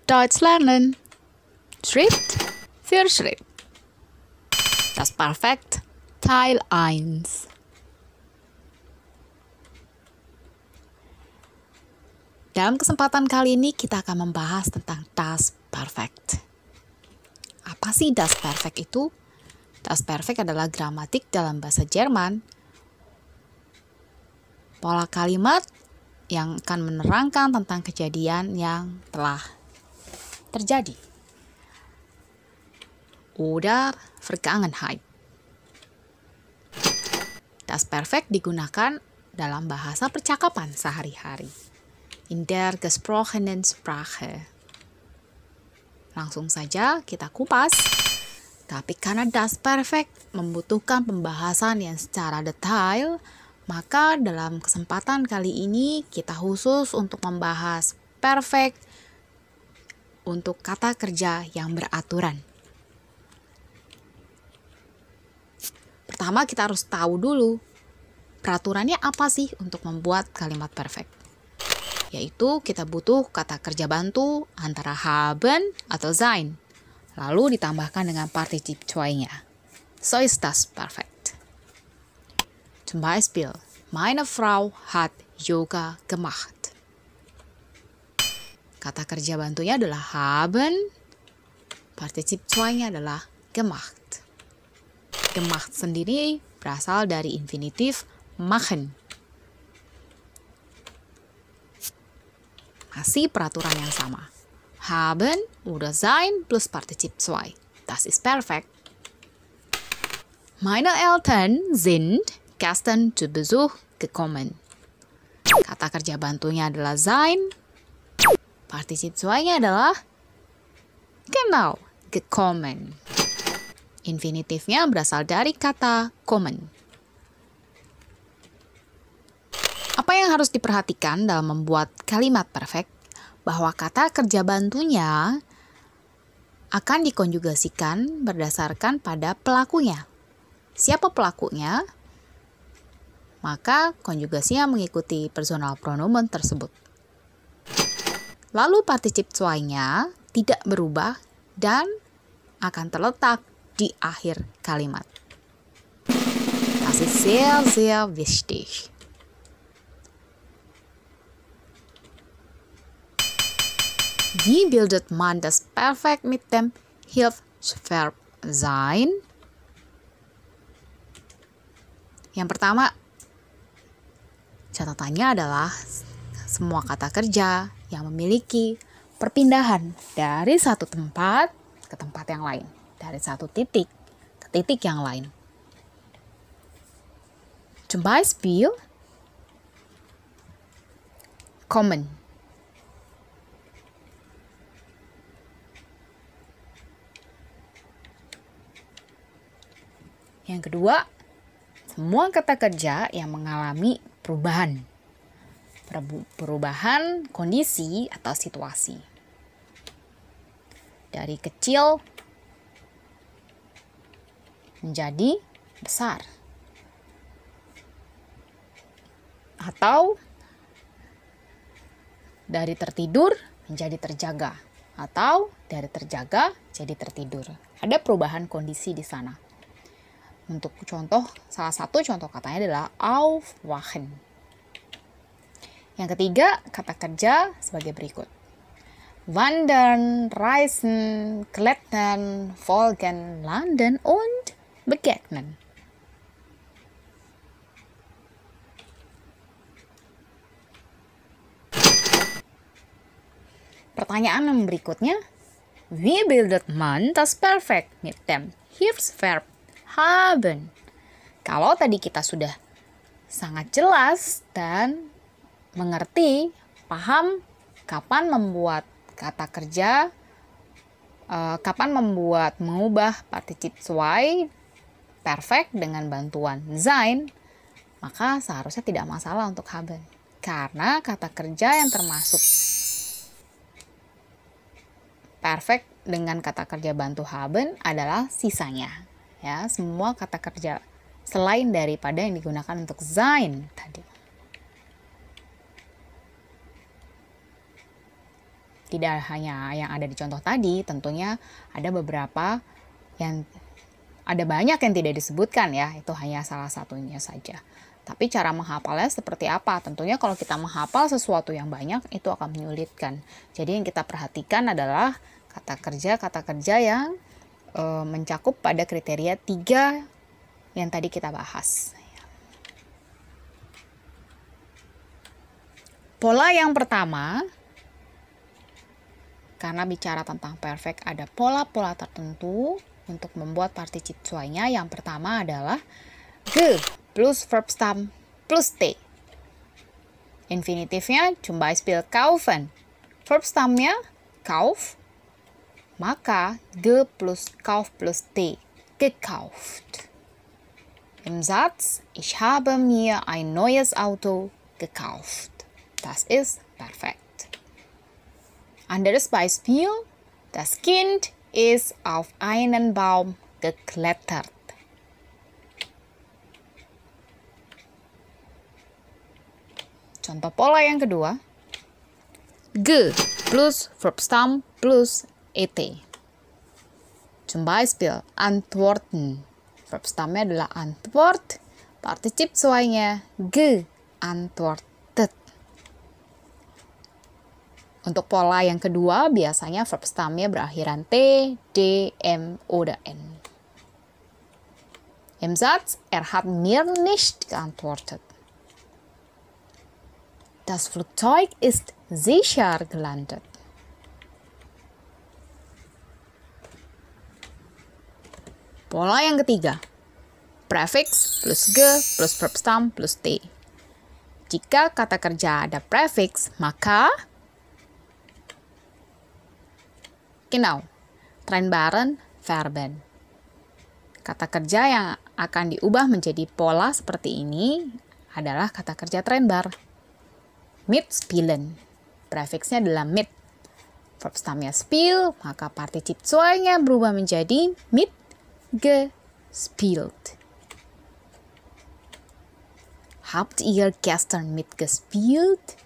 Deutsch lernen. Schritt für Schritt. Das Perfekt Teil 1. Dalam kesempatan kali ini kita akan membahas tentang Das Perfekt. Apa sih Das Perfekt itu? Das Perfekt adalah gramatik dalam bahasa Jerman. Pola kalimat yang akan menerangkan tentang kejadian yang telah terjadi. Oder Vergangenheit. Das Perfekt digunakan dalam bahasa percakapan sehari-hari. In der gesprochenen Sprache. Langsung saja kita kupas. Tapi karena Das Perfekt membutuhkan pembahasan yang secara detail, maka dalam kesempatan kali ini kita khusus untuk membahas perfect untuk kata kerja yang beraturan. Pertama kita harus tahu dulu peraturannya apa sih untuk membuat kalimat perfect. Yaitu kita butuh kata kerja bantu antara haben atau sein. Lalu ditambahkan dengan Partizip 2-nya. So ist das perfekt. Zum Beispiel, meine Frau hat Yoga gemacht. Kata kerja bantunya adalah haben. Partizip 2-nya adalah gemacht. Gemacht sendiri berasal dari infinitif machen. Masih peraturan yang sama. Haben oder sein plus Partizip 2. Das ist perfekt. Meine Eltern sind gestern zu Besuch gekommen. Kata kerja bantunya adalah sein. Partizip 2-nya adalah genau, gekommen. Infinitifnya berasal dari kata kommen. Apa yang harus diperhatikan dalam membuat kalimat perfect? Bahwa kata kerja bantunya akan dikonjugasikan berdasarkan pada pelakunya. Siapa pelakunya? Maka konjugasinya mengikuti personal pronomen tersebut. Lalu Partizip 2-nya tidak berubah dan akan terletak di akhir kalimat. Das ist sehr, sehr wichtig. Wie bildet man das Perfekt mit dem Hilfsverb sein? Yang pertama, catatannya adalah semua kata kerja yang memiliki perpindahan dari satu tempat ke tempat yang lain. Dari satu titik ke titik yang lain. Zum Beispiel, kommen. Yang kedua, semua kata kerja yang mengalami perubahan. Perubahan kondisi atau situasi. Dari kecil menjadi besar. Atau dari tertidur menjadi terjaga. Atau dari terjaga jadi tertidur. Ada perubahan kondisi di sana. Untuk contoh, salah satu contoh katanya adalah aufwachen. Yang ketiga, kata kerja sebagai berikut. Wandern, reisen, klettern, folgen, landen, und begegnen. Pertanyaan yang berikutnya. Wie bildet man das Perfekt mit dem Hilfsverb haben? Kalau tadi kita sudah sangat jelas dan mengerti, paham kapan membuat kata kerja, kapan mengubah Partizip 2 perfect dengan bantuan sein, maka seharusnya tidak masalah untuk haben. Karena kata kerja yang termasuk perfect dengan kata kerja bantu haben adalah sisanya. Ya, semua kata kerja selain daripada yang digunakan untuk sein tadi. tidak hanya yang ada di contoh tadi, tentunya ada banyak yang tidak disebutkan ya, itu hanya salah satunya saja. Tapi cara menghafalnya seperti apa? Tentunya kalau kita menghafal sesuatu yang banyak, itu akan menyulitkan. Jadi yang kita perhatikan adalah kata kerja yang mencakup pada kriteria 3 yang tadi kita bahas. Pola yang pertama, karena bicara tentang perfect ada pola-pola tertentu untuk membuat particip cuainya. Yang pertama adalah ge plus verb stem plus t. Infinitifnya zum Beispiel kaufen. Verb stemnya kauf, maka ge plus kauf plus t, gekauft. Im Satz, ich habe mir ein neues Auto gekauft. Das ist perfekt. Anderes Beispiel, das Kind ist auf einen Baum geklettert. Contoh pola yang kedua, ge plus verb stem plus et. Zum Beispiel, antworten. Verb stemnya adalah antwort, particip cuainya geantwortet. Untuk pola yang kedua, biasanya verb stemnya berakhiran t, d, m, oder n. Im Satz, hat mir nicht geantwortet. Das Flugzeug ist sicher gelandet. Pola yang ketiga, prefix plus ge plus verb stem plus t. Jika kata kerja ada prefix, maka genau, trennbaren Verben. Kata kerja yang akan diubah menjadi pola seperti ini adalah kata kerja trennbar. Mitspielen. Prefixnya adalah mit. Verb stemnya spiel, maka particip cuainya berubah menjadi mitgespielt. Habt ihr gestern mitgespielt?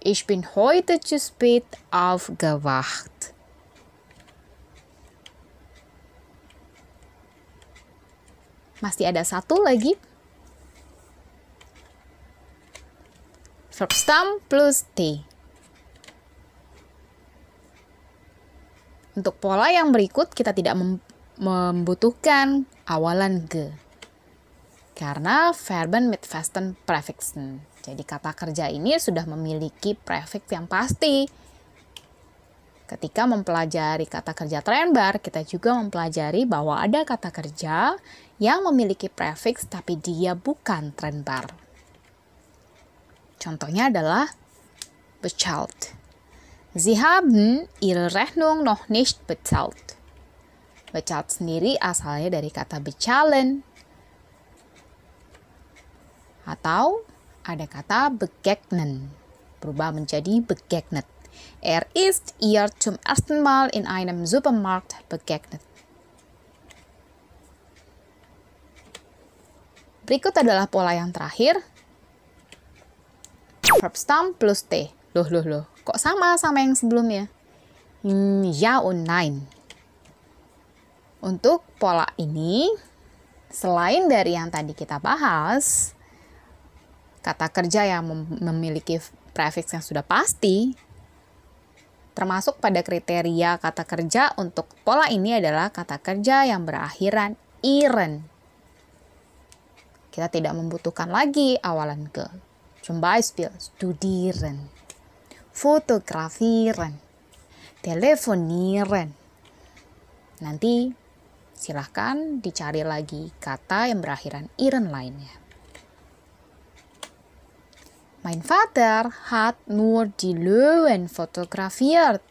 Ich bin heute zu spät aufgewacht. Masih ada satu lagi. Verb stem plus t. Untuk pola yang berikut kita tidak membutuhkan awalan ge. Karena Verben mit festen Präfixen. Jadi kata kerja ini sudah memiliki prefix yang pasti. Ketika mempelajari kata kerja trennbar, kita juga mempelajari bahwa ada kata kerja yang memiliki prefix tapi dia bukan trennbar. Contohnya adalah bezahlt. Sie haben ihre Rechnung noch nicht bezahlt. Bezahlt sendiri asalnya dari kata bezahlen. Atau ada kata begegnen, berubah menjadi begegnet. Ist ihr zum ersten Mal in einem Supermarkt begegnet. Berikut adalah pola yang terakhir. Verb stem plus t. Loh. Kok sama yang sebelumnya? Ja und nein. Untuk pola ini, selain dari yang tadi kita bahas, kata kerja yang memiliki prefix yang sudah pasti, termasuk pada kriteria kata kerja untuk pola ini adalah kata kerja yang berakhiran iren. Kita tidak membutuhkan lagi awalan ke. Zum Beispiel studieren, fotografieren, telefonieren. Nanti silahkan dicari lagi kata yang berakhiran iren lainnya. Mein Vater hat nur die Löwen fotografiert.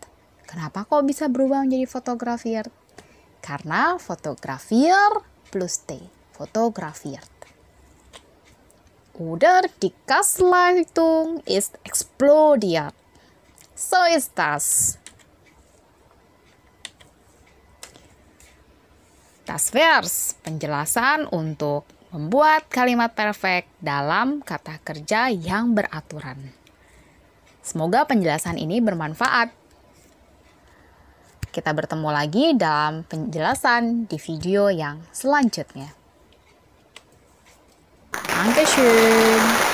Kenapa kok bisa berubah menjadi fotografiert? Karena fotografier plus T, fotografiert. Oder die Gasleitung ist explodiert. So ist das. Das wär's, penjelasan untuk membuat kalimat perfect dalam kata kerja yang beraturan. Semoga penjelasan ini bermanfaat. Kita bertemu lagi dalam penjelasan di video yang selanjutnya. Dankeschön.